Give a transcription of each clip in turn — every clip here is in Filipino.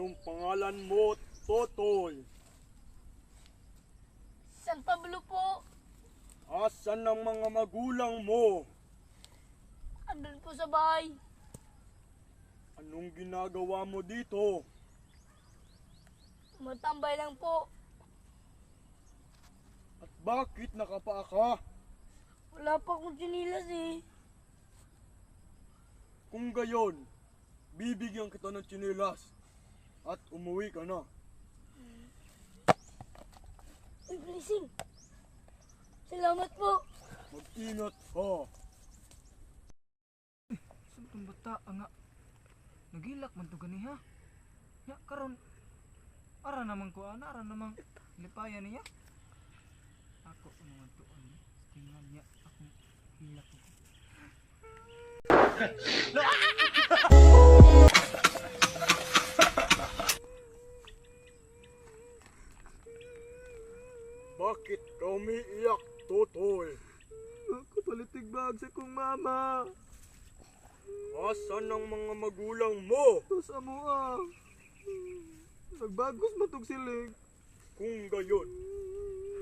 Anong pangalan mo, Totoy? San Pablo po. Asan ang mga magulang mo? Andun po sa bahay. Anong ginagawa mo dito? Tumatambay lang po. At bakit nakapaa ka? Wala pa akong tsinilas eh. Kung gayon, bibigyan kita ng tsinelas at umuwi ka na. Uy, blessing. Salamat po. Mag-ingat ka. Saan itong bata nga? Nagilak man to ganiha. Ya, karon ara namang kuan, ara namang lipayan niya. Ako naman to ano. Tingnan niya akong hilak ko. Bakit ka umiiyak, Totoy? Ako palitigbag sa kong mama. Asan ang mga magulang mo? Tos amo ah. Nagbagos matog silig. Kung gayon,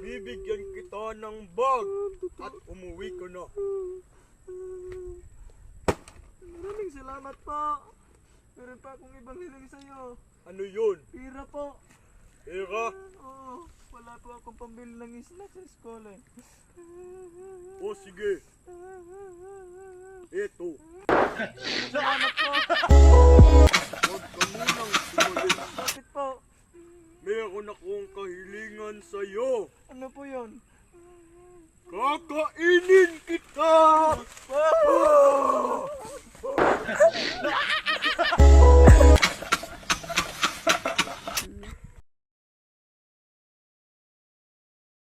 bibigyan kita ng bag at umuwi ka na. Maraming salamat po. Meron pa akong ibang hiling sa'yo. Ano yun? Pira po. Pera? Oo, wala po akong pambili ng snack sa eskola eh. O sige, eto. Salamat po. Huwag ka munang sumali. Bakit po? Meron akong kahilingan sa'yo. Ano po yun? Kakainin kita!